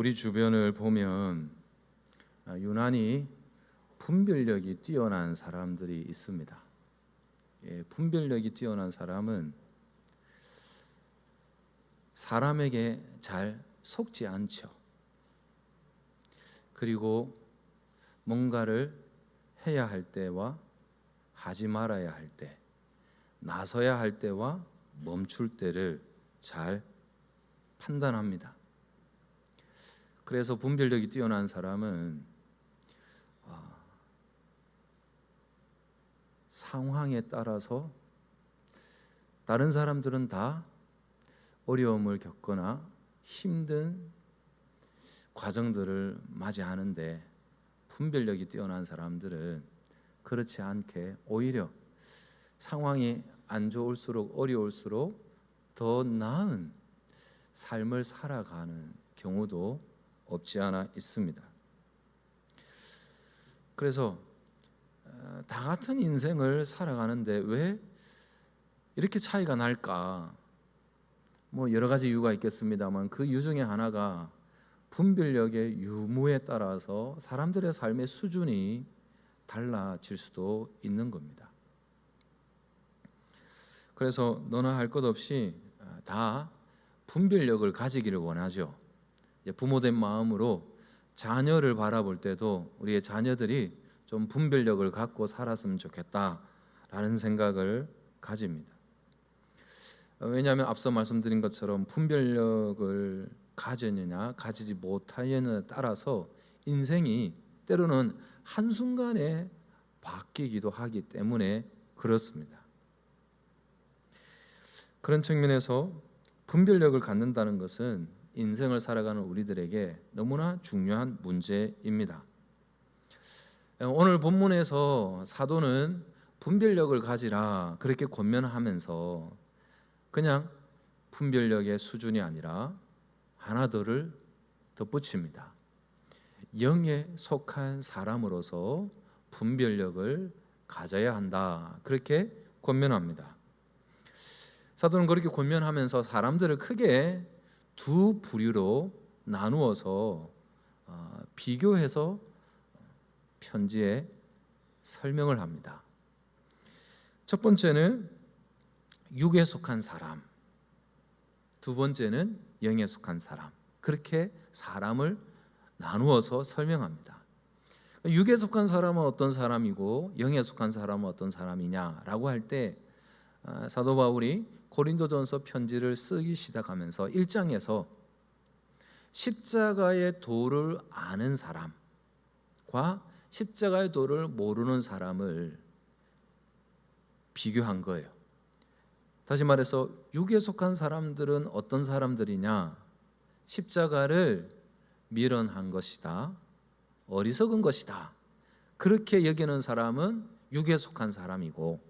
우리 주변을 보면 유난히 분별력이 뛰어난 사람들이 있습니다. 분별력이 뛰어난 사람은 사람에게 잘 속지 않죠. 그리고 뭔가를 해야 할 때와 하지 말아야 할 때, 나서야 할 때와 멈출 때를 잘 판단합니다. 그래서 분별력이 뛰어난 사람은 상황에 따라서 다른 사람들은 다 어려움을 겪거나 힘든 과정들을 맞이하는데 분별력이 뛰어난 사람들은 그렇지 않게 오히려 상황이 안 좋을수록 어려울수록 더 나은 삶을 살아가는 경우도 없지 않아 있습니다. 그래서 다 같은 인생을 살아가는데 왜 이렇게 차이가 날까? 뭐 여러 가지 이유가 있겠습니다만 그 이유 중에 하나가 분별력의 유무에 따라서 사람들의 삶의 수준이 달라질 수도 있는 겁니다. 그래서 너나 할 것 없이 다 분별력을 가지기를 원하죠. 부모된 마음으로 자녀를 바라볼 때도 우리의 자녀들이 좀 분별력을 갖고 살았으면 좋겠다라는 생각을 가집니다. 왜냐하면 앞서 말씀드린 것처럼 분별력을 가졌느냐 가지지 못하느냐에 따라서 인생이 때로는 한순간에 바뀌기도 하기 때문에 그렇습니다. 그런 측면에서 분별력을 갖는다는 것은 인생을 살아가는 우리들에게 너무나 중요한 문제입니다. 오늘 본문에서 사도는 분별력을 가지라 그렇게 권면하면서 그냥 분별력의 수준이 아니라 하나 더를 덧붙입니다. 영에 속한 사람으로서 분별력을 가져야 한다 그렇게 권면합니다. 사도는 그렇게 권면하면서 사람들을 크게 두 부류로 나누어서 비교해서 편지에 설명을 합니다. 첫 번째는 육에 속한 사람, 두 번째는 영에 속한 사람, 그렇게 사람을 나누어서 설명합니다. 육에 속한 사람은 어떤 사람이고 영에 속한 사람은 어떤 사람이냐라고 할 때 사도 바울이 고린도전서 편지를 쓰기 시작하면서 1장에서 십자가의 도를 아는 사람과 십자가의 도를 모르는 사람을 비교한 거예요. 다시 말해서 육에 속한 사람들은 어떤 사람들이냐? 십자가를 미련한 것이다, 어리석은 것이다, 그렇게 여기는 사람은 육에 속한 사람이고,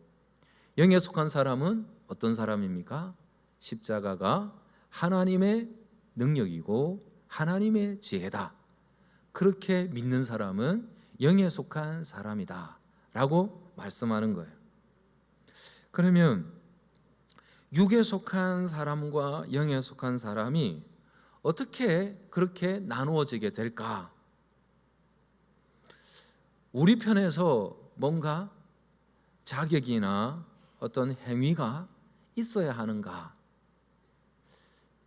영에 속한 사람은 어떤 사람입니까? 십자가가 하나님의 능력이고 하나님의 지혜다, 그렇게 믿는 사람은 영에 속한 사람이다 라고 말씀하는 거예요. 그러면 육에 속한 사람과 영에 속한 사람이 어떻게 그렇게 나누어지게 될까? 우리 편에서 뭔가 자격이나 어떤 행위가 있어야 하는가?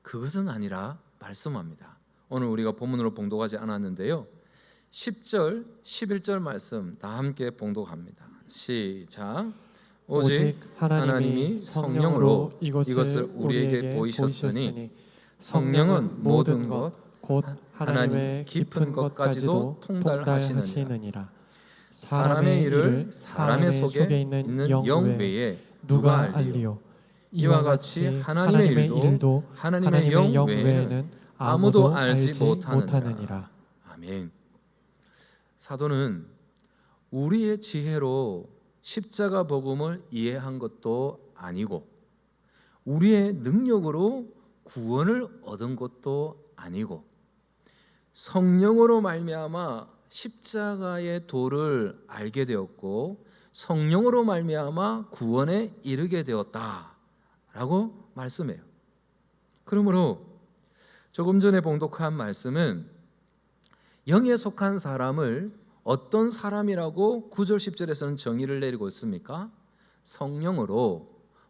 그것은 아니라 말씀합니다. 오늘 우리가 본문으로 봉독하지 않았는데요, 10절, 11절 말씀 다 함께 봉독합니다. 시작. 오직 하나님이 성령으로 이것을 우리에게 보이셨으니 성령은 모든 것 곧 하나님의 깊은 것까지도 통달하시느니라. 사람의 일을 사람의 속에 있는 영 외에 누가 알리요? 이와 같이 하나님의 일도 하나님의 영 외에는 아무도 알지 못하느니라. 아멘. 사도는 우리의 지혜로 십자가 복음을 이해한 것도 아니고 우리의 능력으로 구원을 얻은 것도 아니고 성령으로 말미암아 십자가의 도를 알게 되었고 성령으로 말미암아 구원에 이르게 되었다라고 말씀해요. 그러므로 조금 전에 봉독한 말씀은 영에 속한 사람을 어떤 사람이라고 9절 10절에서는 정의를 내리고 있습니까? 성령으로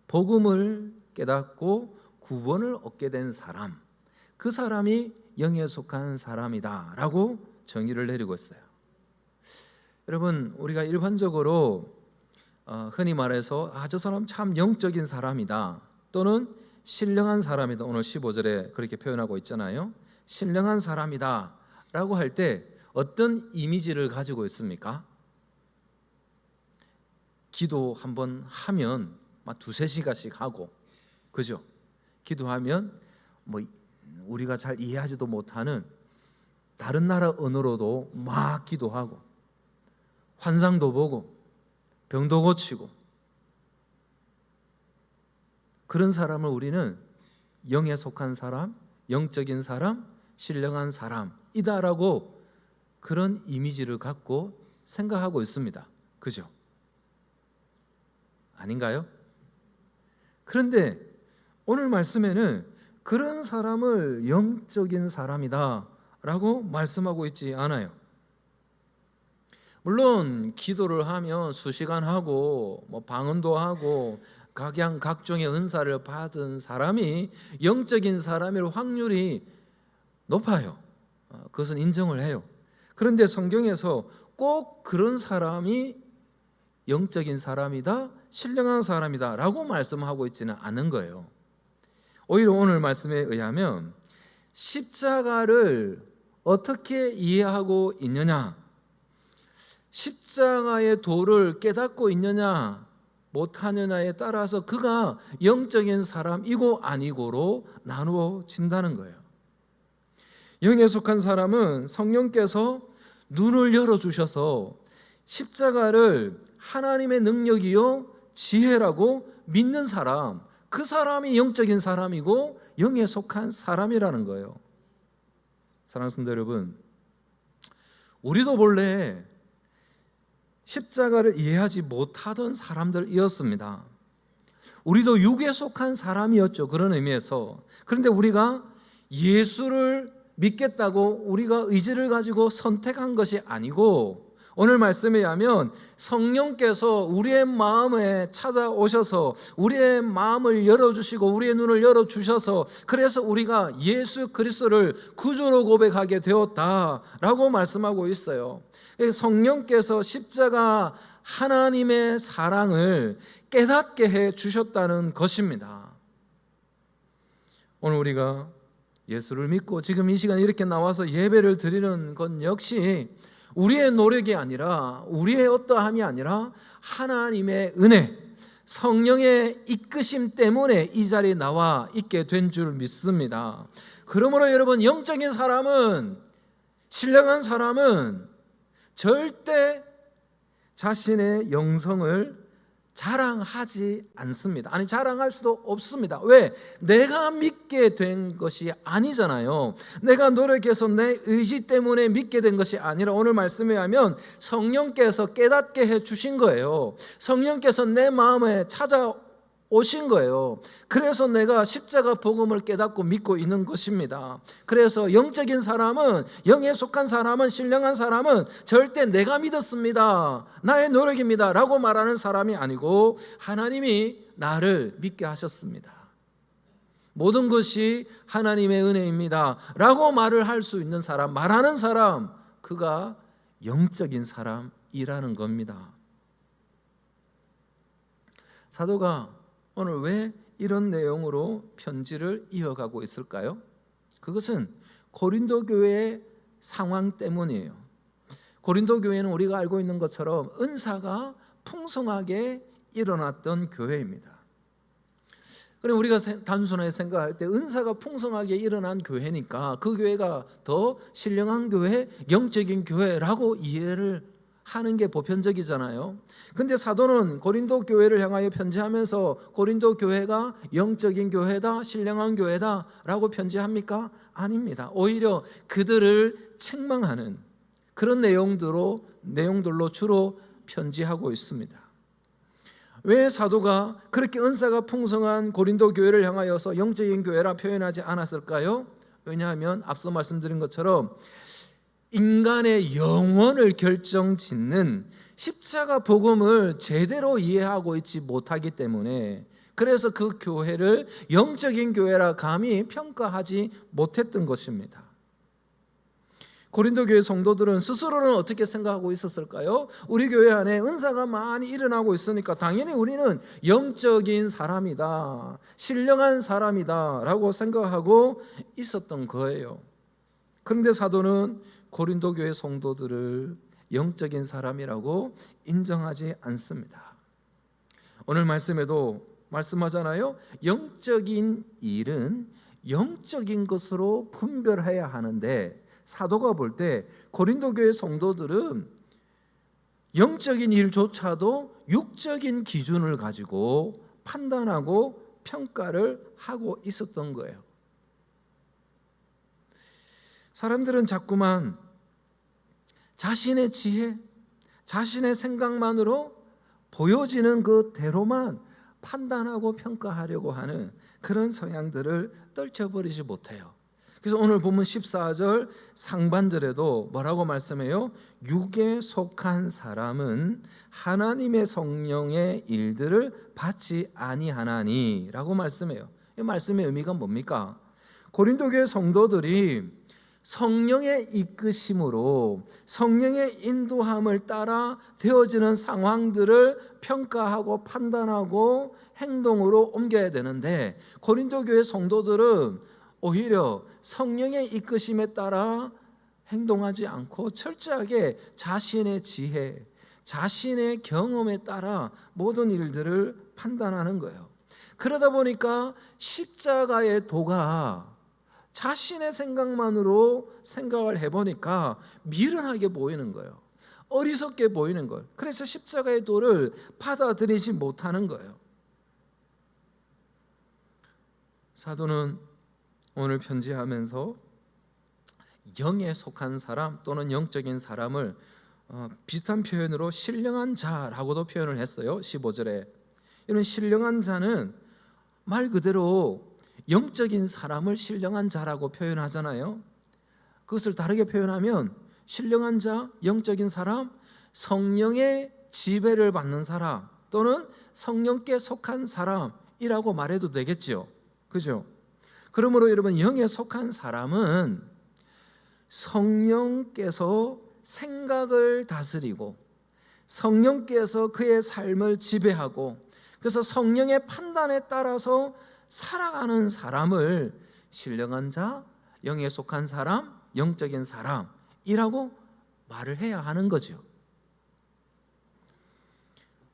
복음을 깨닫고 구원을 얻게 된 사람, 그 사람이 영에 속한 사람이다 라고 정의를 내리고 있어요. 여러분, 우리가 일반적으로 흔히 말해서 저 사람 참 영적인 사람이다, 또는 신령한 사람이다, 오늘 15절에 그렇게 표현하고 있잖아요. 신령한 사람이다 라고 할 때 어떤 이미지를 가지고 있습니까? 기도 한번 하면 막 2-3시간씩 하고, 그죠? 기도하면 뭐 우리가 잘 이해하지도 못하는 다른 나라 언어로도 막 기도하고, 환상도 보고, 병도 고치고, 그런 사람을 우리는 영에 속한 사람, 영적인 사람, 신령한 사람이다라고 그런 이미지를 갖고 생각하고 있습니다. 그죠? 아닌가요? 그런데 오늘 말씀에는 그런 사람을 영적인 사람이다 라고 말씀하고 있지 않아요. 물론 기도를 하면 수시간 하고 방언도 하고 각종의 은사를 받은 사람이 영적인 사람일 확률이 높아요. 그것은 인정을 해요. 그런데 성경에서 꼭 그런 사람이 영적인 사람이다, 신령한 사람이다 라고 말씀하고 있지는 않은 거예요. 오히려 오늘 말씀에 의하면 십자가를 어떻게 이해하고 있느냐, 십자가의 도를 깨닫고 있느냐 못하느냐에 따라서 그가 영적인 사람이고 아니고로 나누어진다는 거예요. 영에 속한 사람은 성령께서 눈을 열어주셔서 십자가를 하나님의 능력이요 지혜라고 믿는 사람, 그 사람이 영적인 사람이고 영에 속한 사람이라는 거예요. 사랑하는 성도 여러분, 우리도 본래 십자가를 이해하지 못하던 사람들이었습니다. 우리도 육에 속한 사람이었죠. 그런 의미에서. 그런데 우리가 예수를 믿겠다고 우리가 의지를 가지고 선택한 것이 아니고, 오늘 말씀에 의하면 성령께서 우리의 마음에 찾아오셔서 우리의 마음을 열어주시고 우리의 눈을 열어주셔서 그래서 우리가 예수 그리스도를 구주로 고백하게 되었다라고 말씀하고 있어요. 성령께서 십자가 하나님의 사랑을 깨닫게 해 주셨다는 것입니다. 오늘 우리가 예수를 믿고 지금 이 시간 이렇게 나와서 예배를 드리는 것 역시 우리의 노력이 아니라, 우리의 어떠함이 아니라 하나님의 은혜, 성령의 이끄심 때문에 이 자리에 나와 있게 된 줄 믿습니다. 그러므로 여러분, 영적인 사람은, 신령한 사람은 절대 자신의 영성을 자랑하지 않습니다. 아니, 자랑할 수도 없습니다. 왜? 내가 믿게 된 것이 아니잖아요. 내가 노력해서 내 의지 때문에 믿게 된 것이 아니라 오늘 말씀에 의하면 성령께서 깨닫게 해 주신 거예요. 성령께서 내 마음에 찾아오신 거예요. 그래서 내가 십자가 복음을 깨닫고 믿고 있는 것입니다. 그래서 영적인 사람은, 영에 속한 사람은, 신령한 사람은 절대 내가 믿었습니다, 나의 노력입니다 라고 말하는 사람이 아니고 하나님이 나를 믿게 하셨습니다, 모든 것이 하나님의 은혜입니다 라고 말을 할 수 있는 사람, 말하는 사람, 그가 영적인 사람이라는 겁니다. 사도가 오늘 왜 이런 내용으로 편지를 이어가고 있을까요? 그것은 고린도 교회의 상황 때문이에요. 고린도 교회는 우리가 알고 있는 것처럼 은사가 풍성하게 일어났던 교회입니다. 그럼 우리가 단순하게 생각할 때 은사가 풍성하게 일어난 교회니까 그 교회가 더 신령한 교회, 영적인 교회라고 이해를 하는 게 보편적이잖아요. 근데 사도는 고린도 교회를 향하여 편지하면서 고린도 교회가 영적인 교회다, 신령한 교회다 라고 편지합니까? 아닙니다. 오히려 그들을 책망하는 그런 내용들로 주로 편지하고 있습니다. 왜 사도가 그렇게 은사가 풍성한 고린도 교회를 향하여서 영적인 교회라 표현하지 않았을까요? 왜냐하면 앞서 말씀드린 것처럼 인간의 영혼을 결정짓는 십자가 복음을 제대로 이해하고 있지 못하기 때문에, 그래서 그 교회를 영적인 교회라 감히 평가하지 못했던 것입니다. 고린도 교회 성도들은 스스로는 어떻게 생각하고 있었을까요? 우리 교회 안에 은사가 많이 일어나고 있으니까 당연히 우리는 영적인 사람이다, 신령한 사람이다 라고 생각하고 있었던 거예요. 그런데 사도는 고린도 교회 성도들을 영적인 사람이라고 인정하지 않습니다. 오늘 말씀에도 말씀하잖아요. 영적인 일은 영적인 것으로 분별해야 하는데, 사도가 볼 때 고린도 교회 성도들은 영적인 일조차도 육적인 기준을 가지고 판단하고 평가를 하고 있었던 거예요. 사람들은 자꾸만 자신의 지혜, 자신의 생각만으로 보여지는 그대로만 판단하고 평가하려고 하는 그런 성향들을 떨쳐버리지 못해요. 그래서 오늘 본문 14절 상반절에도 뭐라고 말씀해요? 육에 속한 사람은 하나님의 성령의 일들을 받지 아니하나니 라고 말씀해요. 이 말씀의 의미가 뭡니까? 고린도 교회 성도들이 성령의 이끄심으로 성령의 인도함을 따라 되어지는 상황들을 평가하고 판단하고 행동으로 옮겨야 되는데, 고린도 교회 성도들은 오히려 성령의 이끄심에 따라 행동하지 않고 철저하게 자신의 지혜, 자신의 경험에 따라 모든 일들을 판단하는 거예요. 그러다 보니까 십자가의 도가 자신의 생각만으로 생각을 해보니까 미련하게 보이는 거예요. 어리석게 보이는 거예요. 그래서 십자가의 도를 받아들이지 못하는 거예요. 사도는 오늘 편지하면서 영에 속한 사람 또는 영적인 사람을 비슷한 표현으로 신령한 자라고도 표현을 했어요. 15절에 이런 신령한 자는 말 그대로 영적인 사람을 신령한 자라고 표현하잖아요. 그것을 다르게 표현하면 신령한 자, 영적인 사람, 성령의 지배를 받는 사람 또는 성령께 속한 사람이라고 말해도 되겠죠. 그죠? 그러므로 여러분, 영에 속한 사람은 성령께서 생각을 다스리고 성령께서 그의 삶을 지배하고 그래서 성령의 판단에 따라서 살아가는 사람을 신령한 자, 영에 속한 사람, 영적인 사람이라고 말을 해야 하는 거죠.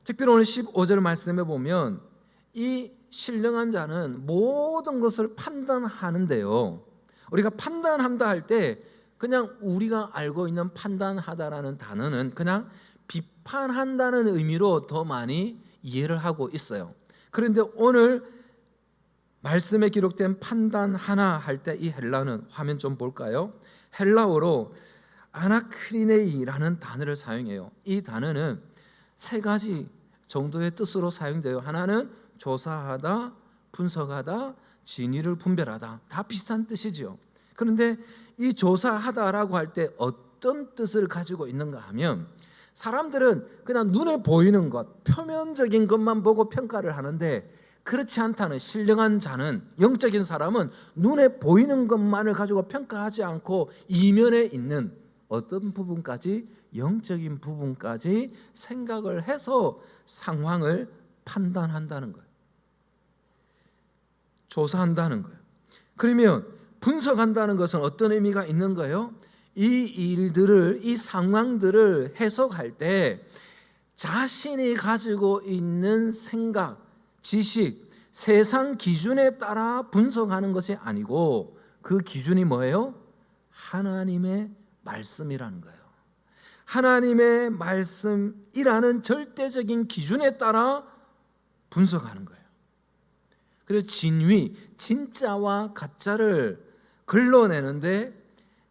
특별히 오늘 15절 말씀에 보면 이 신령한 자는 모든 것을 판단하는데요, 우리가 판단한다 할 때 그냥 우리가 알고 있는 판단하다라는 단어는 그냥 비판한다는 의미로 더 많이 이해를 하고 있어요. 그런데 오늘 말씀에 기록된 판단하나 할 때 이 헬라는, 화면 좀 볼까요? 헬라어로 아나크리네이라는 단어를 사용해요. 이 단어는 세 가지 정도의 뜻으로 사용돼요. 하나는 조사하다, 분석하다, 진위를 분별하다. 다 비슷한 뜻이죠. 그런데 이 조사하다라고 할 때 어떤 뜻을 가지고 있는가 하면, 사람들은 그냥 눈에 보이는 것, 표면적인 것만 보고 평가를 하는데 그렇지 않다는, 신령한 자는, 영적인 사람은 눈에 보이는 것만을 가지고 평가하지 않고 이면에 있는 어떤 부분까지, 영적인 부분까지 생각을 해서 상황을 판단한다는 거예요. 조사한다는 거예요. 그러면 분석한다는 것은 어떤 의미가 있는 거예요? 이 일들을, 이 상황들을 해석할 때 자신이 가지고 있는 생각, 지식, 세상 기준에 따라 분석하는 것이 아니고 그 기준이 뭐예요? 하나님의 말씀이라는 거예요. 하나님의 말씀이라는 절대적인 기준에 따라 분석하는 거예요. 그래서 진위, 진짜와 가짜를 걸러내는데,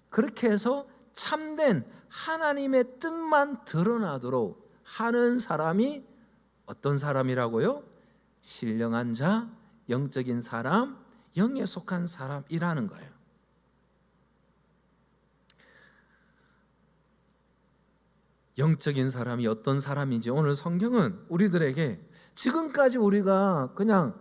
그렇게 해서 참된 하나님의 뜻만 드러나도록 하는 사람이 어떤 사람이라고요? 신령한 자, 영적인 사람, 영에 속한 사람이라는 거예요. 영적인 사람이 어떤 사람인지 오늘 성경은 우리들에게 지금까지 우리가 그냥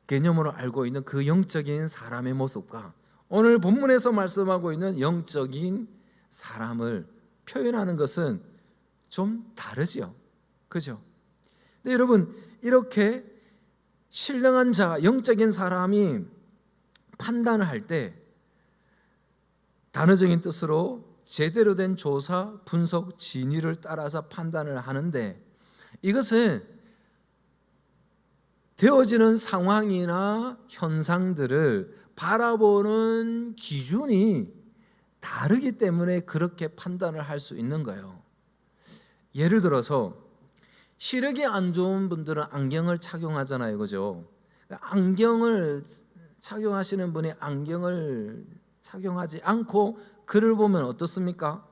개념으로 알고 있는 그 영적인 사람의 모습과 오늘 본문에서 말씀하고 있는 영적인 사람을 표현하는 것은 좀 다르지요. 그죠? 근데 여러분, 이렇게 신령한 자, 영적인 사람이 판단을 할 때 단어적인 뜻으로 제대로 된 조사, 분석, 진위를 따라서 판단을 하는데, 이것은 되어지는 상황이나 현상들을 바라보는 기준이 다르기 때문에 그렇게 판단을 할 수 있는 거예요. 예를 들어서 시력이 안 좋은 분들은 안경을 착용하잖아요. 그죠? 안경을 착용하시는 분이 안경을 착용하지 않고 글을 보면 어떻습니까?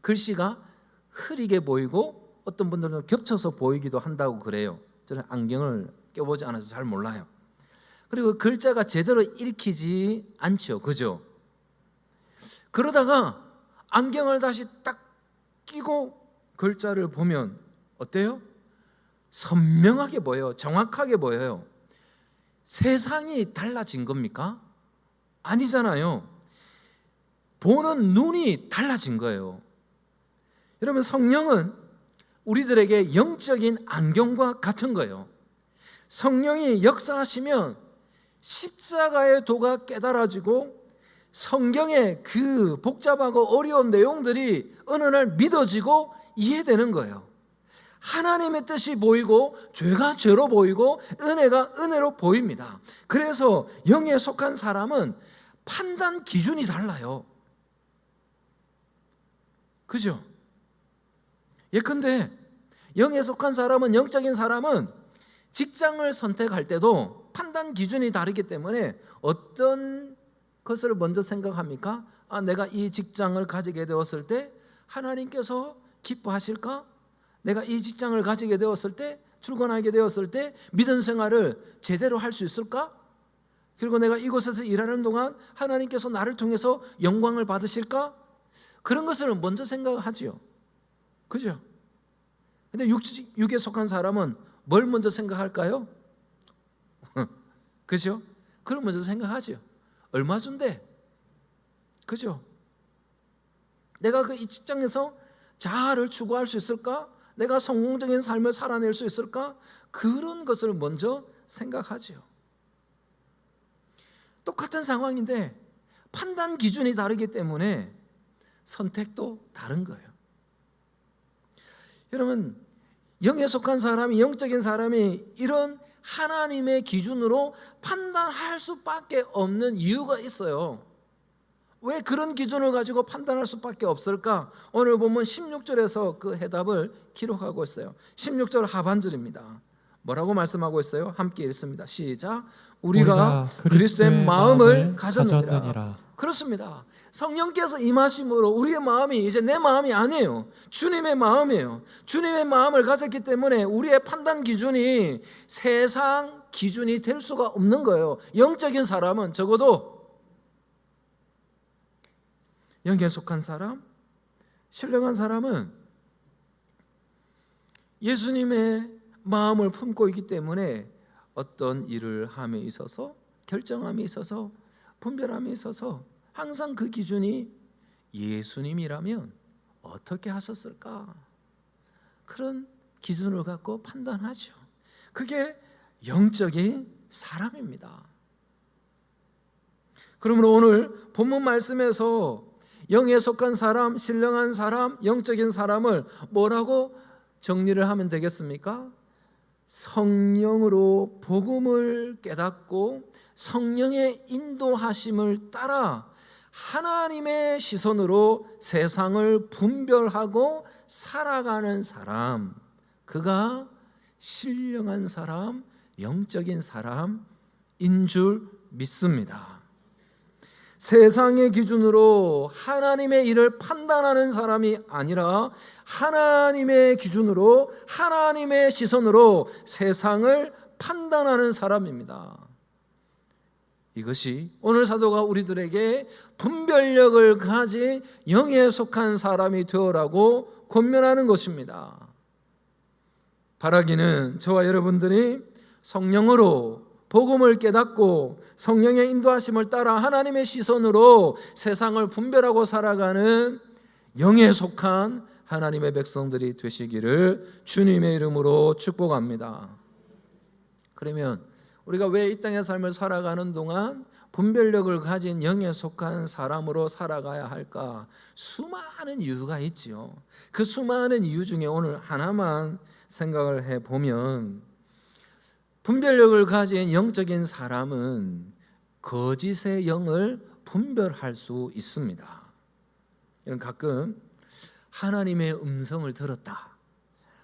글씨가 흐리게 보이고 어떤 분들은 겹쳐서 보이기도 한다고 그래요. 저는 안경을 껴보지 않아서 잘 몰라요. 그리고 글자가 제대로 읽히지 않죠. 그죠? 그러다가 안경을 다시 딱 끼고 글자를 보면 어때요? 선명하게 보여요. 정확하게 보여요. 세상이 달라진 겁니까? 아니잖아요. 보는 눈이 달라진 거예요. 여러분, 성령은 우리들에게 영적인 안경과 같은 거예요. 성령이 역사하시면 십자가의 도가 깨달아지고 성경의 그 복잡하고 어려운 내용들이 어느 날 믿어지고 이해되는 거예요. 하나님의 뜻이 보이고 죄가 죄로 보이고 은혜가 은혜로 보입니다. 그래서 영에 속한 사람은 판단 기준이 달라요. 그죠? 예컨대 영에 속한 사람은, 영적인 사람은 직장을 선택할 때도 판단 기준이 다르기 때문에 어떤 것을 먼저 생각합니까? 내가 이 직장을 가지게 되었을 때 하나님께서 기뻐하실까? 내가 이 직장을 가지게 되었을 때, 출근하게 되었을 때 믿음 생활을 제대로 할 수 있을까? 그리고 내가 이곳에서 일하는 동안 하나님께서 나를 통해서 영광을 받으실까? 그런 것을 먼저 생각하지요. 그죠? 근데 육에 속한 사람은 뭘 먼저 생각할까요? 그죠? 그걸 먼저 생각하죠. 얼마 준대? 그죠? 내가 그 이 직장에서 자아를 추구할 수 있을까? 내가 성공적인 삶을 살아낼 수 있을까? 그런 것을 먼저 생각하죠. 똑같은 상황인데 판단 기준이 다르기 때문에 선택도 다른 거예요. 여러분, 영에 속한 사람이, 영적인 사람이 이런 하나님의 기준으로 판단할 수밖에 없는 이유가 있어요. 왜 그런 기준을 가지고 판단할 수밖에 없을까? 오늘 보면 16절에서 그 해답을 기록하고 있어요. 16절 하반절입니다. 뭐라고 말씀하고 있어요? 함께 읽습니다. 시작. 우리가 그리스도의 마음을 가졌느니라. 그렇습니다. 성령께서 임하심으로 우리의 마음이 이제 내 마음이 아니에요. 주님의 마음이에요. 주님의 마음을 가졌기 때문에 우리의 판단 기준이 세상 기준이 될 수가 없는 거예요. 영적인 사람은 적어도 영에 속한 사람, 신령한 사람은 예수님의 마음을 품고 있기 때문에 어떤 일을 함에 있어서, 결정함에 있어서, 분별함에 있어서 항상 그 기준이 예수님이라면 어떻게 하셨을까? 그런 기준을 갖고 판단하죠. 그게 영적인 사람입니다. 그러므로 오늘 본문 말씀에서 영에 속한 사람, 신령한 사람, 영적인 사람을 뭐라고 정리를 하면 되겠습니까? 성령으로 복음을 깨닫고 성령의 인도하심을 따라 하나님의 시선으로 세상을 분별하고 살아가는 사람, 그가 신령한 사람, 영적인 사람인 줄 믿습니다. 세상의 기준으로 하나님의 일을 판단하는 사람이 아니라 하나님의 기준으로, 하나님의 시선으로 세상을 판단하는 사람입니다. 이것이 오늘 사도가 우리들에게 분별력을 가진 영에 속한 사람이 되어라고 권면하는 것입니다. 바라기는 저와 여러분들이 성령으로 복음을 깨닫고 성령의 인도하심을 따라 하나님의 시선으로 세상을 분별하고 살아가는 영에 속한 하나님의 백성들이 되시기를 주님의 이름으로 축복합니다. 그러면 우리가 왜 이 땅의 삶을 살아가는 동안 분별력을 가진 영에 속한 사람으로 살아가야 할까? 수많은 이유가 있지요. 그 수많은 이유 중에 오늘 하나만 생각을 해보면, 분별력을 가진 영적인 사람은 거짓의 영을 분별할 수 있습니다. 이런 가끔 하나님의 음성을 들었다,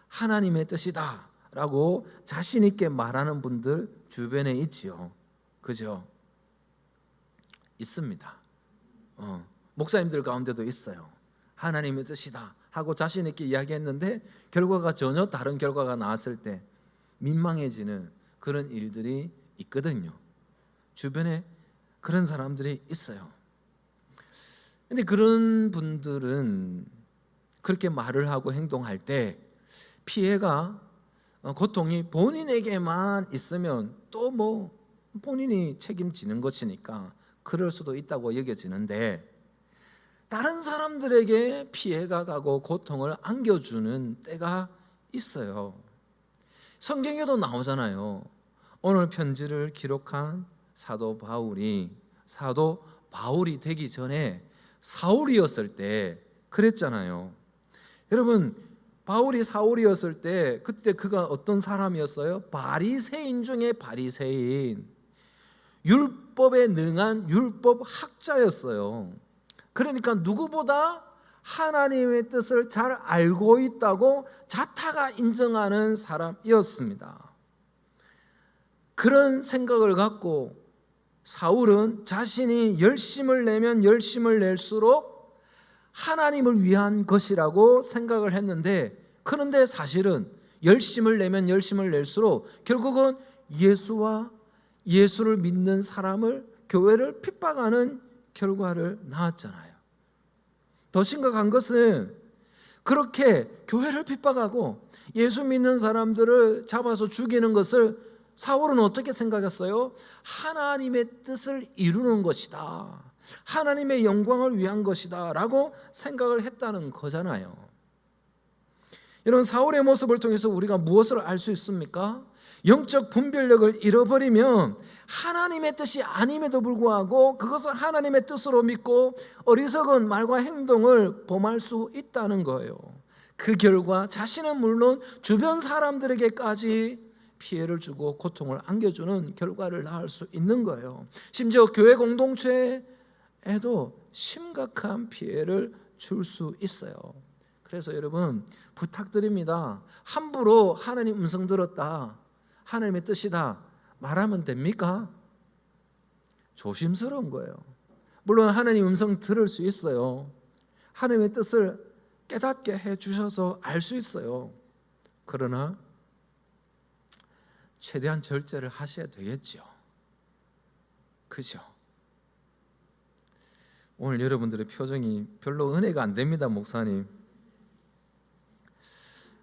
하나님의 뜻이다 라고 자신 있게 말하는 분들 주변에 있지요. 그죠? 있습니다. 목사님들 가운데도 있어요. 하나님의 뜻이다 하고 자신 있게 이야기했는데 결과가 전혀 다른 결과가 나왔을 때 민망해지는 그런 일들이 있거든요. 주변에 그런 사람들이 있어요. 근데 그런 분들은 그렇게 말을 하고 행동할 때 피해가, 고통이 본인에게만 있으면 또 뭐 본인이 책임지는 것이니까 그럴 수도 있다고 여겨지는데, 다른 사람들에게 피해가 가고 고통을 안겨주는 때가 있어요. 성경에도 나오잖아요. 오늘 편지를 기록한 사도 바울이 되기 전에 사울이었을 때 그랬잖아요. 여러분, 바울이 사울이었을 때 그때 그가 어떤 사람이었어요? 바리새인 중에 바리새인, 율법에 능한 율법 학자였어요. 그러니까 누구보다 하나님의 뜻을 잘 알고 있다고 자타가 인정하는 사람이었습니다. 그런 생각을 갖고 사울은 자신이 열심을 내면 열심을 낼수록 하나님을 위한 것이라고 생각을 했는데, 그런데 사실은 열심을 내면 열심을 낼수록 결국은 예수를 믿는 사람을, 교회를 핍박하는 결과를 낳았잖아요. 더 심각한 것은 그렇게 교회를 핍박하고 예수 믿는 사람들을 잡아서 죽이는 것을 사울은 어떻게 생각했어요? 하나님의 뜻을 이루는 것이다, 하나님의 영광을 위한 것이다 라고 생각을 했다는 거잖아요. 이런 사울의 모습을 통해서 우리가 무엇을 알 수 있습니까? 영적 분별력을 잃어버리면 하나님의 뜻이 아님에도 불구하고 그것을 하나님의 뜻으로 믿고 어리석은 말과 행동을 범할 수 있다는 거예요. 그 결과 자신은 물론 주변 사람들에게까지 피해를 주고 고통을 안겨주는 결과를 낳을 수 있는 거예요. 심지어 교회 공동체에도 심각한 피해를 줄 수 있어요. 그래서 여러분 부탁드립니다. 함부로 하나님 음성 들었다, 하나님의 뜻이다 말하면 됩니까? 조심스러운 거예요. 물론 하나님 음성 들을 수 있어요. 하나님의 뜻을 깨닫게 해주셔서 알 수 있어요. 그러나 최대한 절제를 하셔야 되겠죠. 그죠? 오늘 여러분들의 표정이 별로 은혜가 안 됩니다, 목사님.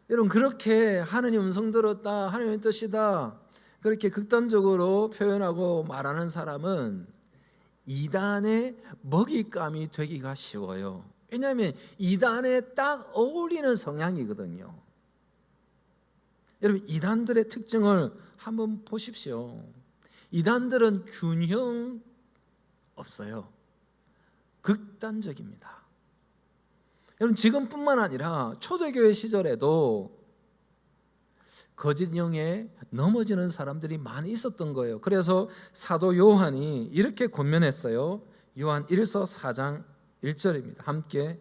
여러분, 그렇게 하나님 음성 들었다, 하나님의 뜻이다 그렇게 극단적으로 표현하고 말하는 사람은 이단의 먹잇감이 되기가 쉬워요. 왜냐하면 이단에 딱 어울리는 성향이거든요. 여러분, 이단들의 특징을 한번 보십시오. 이단들은 균형 없어요. 극단적입니다. 여러분, 지금뿐만 아니라 초대교회 시절에도 거짓 영에 넘어지는 사람들이 많이 있었던 거예요. 그래서 사도 요한이 이렇게 권면했어요. 요한 1서 4장 1절입니다. 함께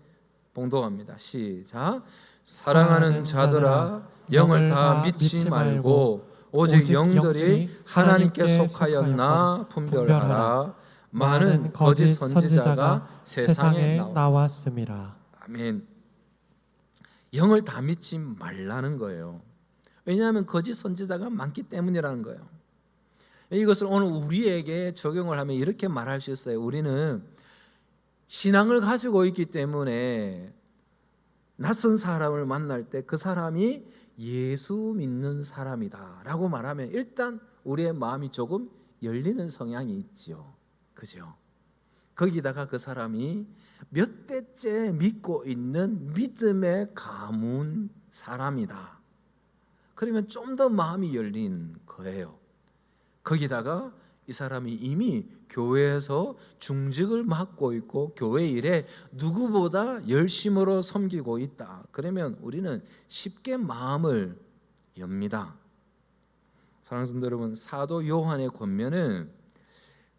봉독합니다. 시작. 사랑하는 자들아, 영을 다 믿지 말고 오직 영들이 하나님께 속하였나 분별하라. 많은 거짓 선지자가 세상에 나왔습니다. 아멘. 영을 다 믿지 말라는 거예요. 왜냐하면 거짓 선지자가 많기 때문이라는 거예요. 이것을 오늘 우리에게 적용을 하면 이렇게 말할 수 있어요. 우리는 신앙을 가지고 있기 때문에 낯선 사람을 만날 때 그 사람이 예수 믿는 사람이다 라고 말하면 일단 우리의 마음이 조금 열리는 성향이 있죠. 그죠? 거기다가 그 사람이 몇 대째 믿고 있는 믿음의 가문 사람이다. 그러면 좀 더 마음이 열린 거예요. 거기다가 이 사람이 이미 교회에서 중직을 맡고 있고 교회 일에 누구보다 열심으로 섬기고 있다. 그러면 우리는 쉽게 마음을 엽니다. 사랑하는 성도 여러분, 사도 요한의 권면은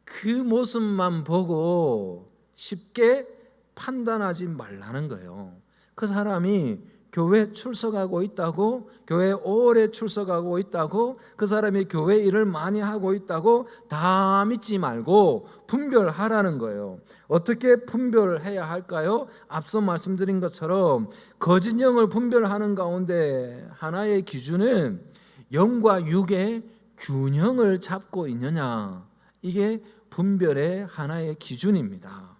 그 모습만 보고 쉽게 판단하지 말라는 거예요. 그 사람이 교회 출석하고 있다고, 교회 오래 출석하고 있다고, 그 사람이 교회 일을 많이 하고 있다고 다 믿지 말고 분별하라는 거예요. 어떻게 분별해야 할까요? 앞서 말씀드린 것처럼 거짓 영을 분별하는 가운데 하나의 기준은 영과 육의 균형을 잡고 있느냐, 이게 분별의 하나의 기준입니다.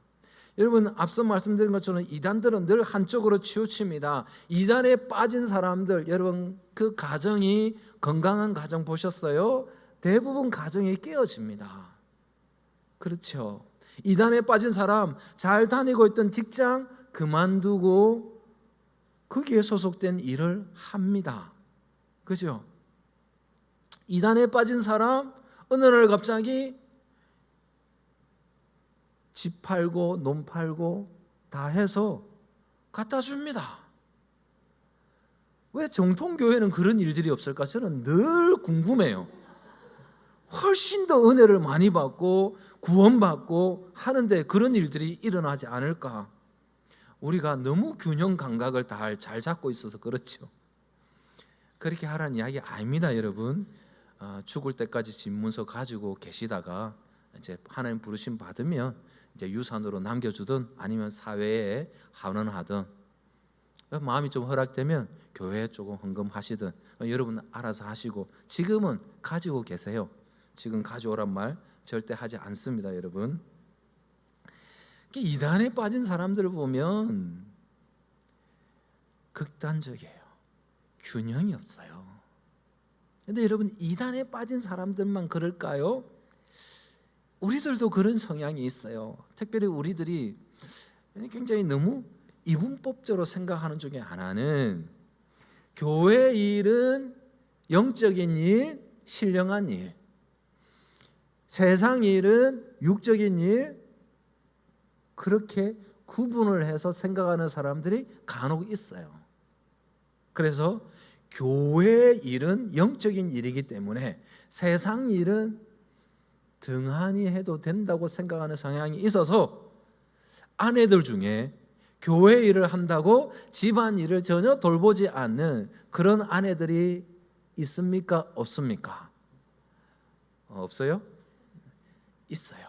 여러분, 앞서 말씀드린 것처럼 이단들은 늘 한쪽으로 치우칩니다. 이단에 빠진 사람들, 여러분 그 가정이 건강한 가정 보셨어요? 대부분 가정이 깨어집니다. 그렇죠? 이단에 빠진 사람, 잘 다니고 있던 직장 그만두고 거기에 소속된 일을 합니다. 그죠? 이단에 빠진 사람 어느 날 갑자기 집 팔고 논 팔고 다 해서 갖다 줍니다. 왜 정통교회는 그런 일들이 없을까? 저는 늘 궁금해요. 훨씬 더 은혜를 많이 받고 구원받고 하는데 그런 일들이 일어나지 않을까? 우리가 너무 균형 감각을 잘 잡고 있어서 그렇죠. 그렇게 하라는 이야기 아닙니다, 여러분. 죽을 때까지 집문서 가지고 계시다가 이제 하나님 부르심 받으면 이제 유산으로 남겨주든 아니면 사회에 환원하든, 마음이 좀 허락되면 교회에 조금 헌금하시든 여러분 알아서 하시고, 지금은 가지고 계세요. 지금 가져오란 말 절대 하지 않습니다, 여러분. 이단에 빠진 사람들을 보면 극단적이에요. 균형이 없어요. 근데 여러분, 이단에 빠진 사람들만 그럴까요? 우리들도 그런 성향이 있어요. 특별히 우리들이 굉장히 너무 이분법적으로 생각하는 중에 하나는, 교회 일은 영적인 일, 신령한 일, 세상 일은 육적인 일, 그렇게 구분을 해서 생각하는 사람들이 간혹 있어요. 그래서 교회 일은 영적인 일이기 때문에 세상 일은 등한히 해도 된다고 생각하는 성향이 있어서 아내들 중에 교회 일을 한다고 집안 일을 전혀 돌보지 않는 그런 아내들이 있습니까? 없습니까? 없어요? 있어요.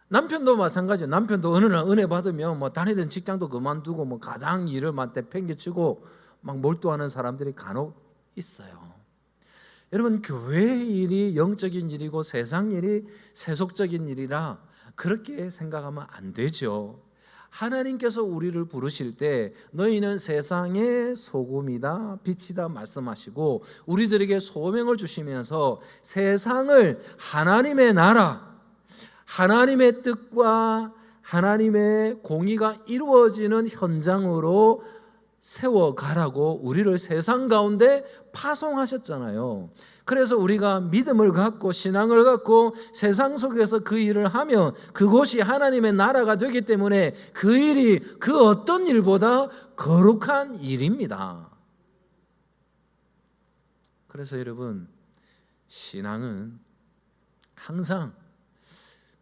남편도 마찬가지예요. 남편도 어느 날 은혜 받으면 다니던 직장도 그만두고 가장 일을 내팽개치고 막 몰두하는 사람들이 간혹 있어요. 여러분, 교회 일이 영적인 일이고 세상 일이 세속적인 일이라 그렇게 생각하면 안 되죠. 하나님께서 우리를 부르실 때 너희는 세상의 소금이다 빛이다 말씀하시고 우리들에게 소명을 주시면서 세상을 하나님의 나라, 하나님의 뜻과 하나님의 공의가 이루어지는 현장으로 세워가라고 우리를 세상 가운데 파송하셨잖아요. 그래서 우리가 믿음을 갖고 신앙을 갖고 세상 속에서 그 일을 하면 그곳이 하나님의 나라가 되기 때문에 그 일이 그 어떤 일보다 거룩한 일입니다. 그래서 여러분, 신앙은 항상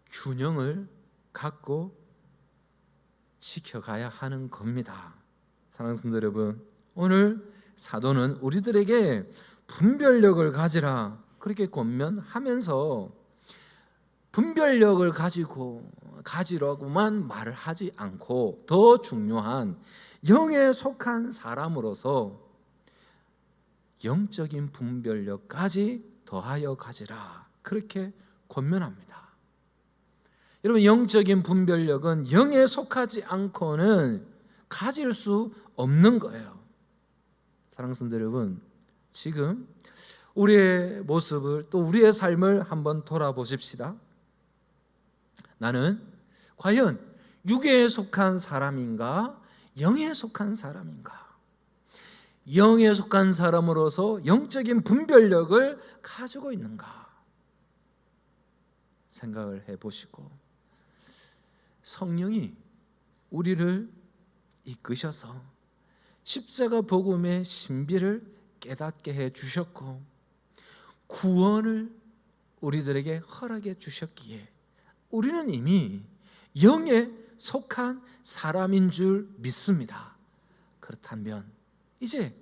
균형을 갖고 지켜가야 하는 겁니다. 사랑하는 성도 여러분, 오늘 사도는 우리들에게 분별력을 가지라 그렇게 권면하면서 분별력을 가지라고만 말을 하지 않고 더 중요한 영에 속한 사람으로서 영적인 분별력까지 더하여 가지라 그렇게 권면합니다. 여러분, 영적인 분별력은 영에 속하지 않고는 가질 수 없는 거예요. 사랑하는 성도 여러분, 지금 우리의 모습을, 또 우리의 삶을 한번 돌아보십시다. 나는 과연 육에 속한 사람인가, 영에 속한 사람인가? 영에 속한 사람으로서 영적인 분별력을 가지고 있는가? 생각을 해보시고, 성령이 우리를 이끄셔서 십자가 복음의 신비를 깨닫게 해 주셨고 구원을 우리들에게 허락해 주셨기에 우리는 이미 영에 속한 사람인 줄 믿습니다. 그렇다면 이제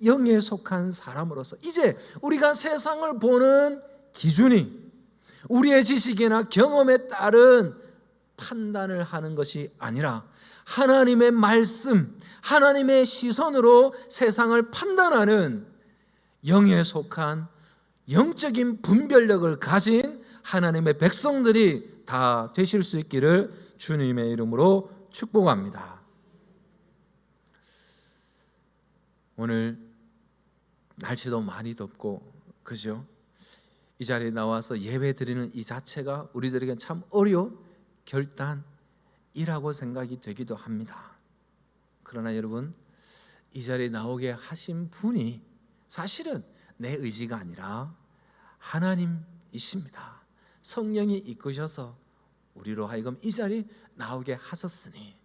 영에 속한 사람으로서 이제 우리가 세상을 보는 기준이 우리의 지식이나 경험에 따른 판단을 하는 것이 아니라 하나님의 말씀, 하나님의 시선으로 세상을 판단하는 영에 속한 영적인 분별력을 가진 하나님의 백성들이 다 되실 수 있기를 주님의 이름으로 축복합니다. 오늘 날씨도 많이 덥고, 그죠? 이 자리에 나와서 예배 드리는 이 자체가 우리들에게 참 어려운 결단이라고 생각이 되기도 합니다. 그러나 여러분, 이 자리에 나오게 하신 분이 사실은 내 의지가 아니라 하나님이십니다. 성령이 이끄셔서 우리로 하여금 이 자리에 나오게 하셨으니,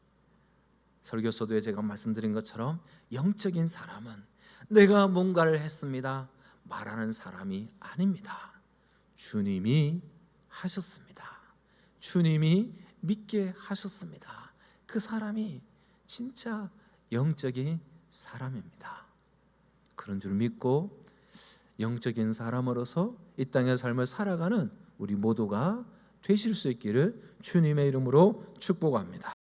설교서도에 제가 말씀드린 것처럼 영적인 사람은 내가 뭔가를 했습니다 말하는 사람이 아닙니다. 주님이 하셨습니다. 주님이 믿게 하셨습니다. 그 사람이 진짜 영적인 사람입니다. 그런 줄 믿고 영적인 사람으로서 이 땅의 삶을 살아가는 우리 모두가 되실 수 있기를 주님의 이름으로 축복합니다.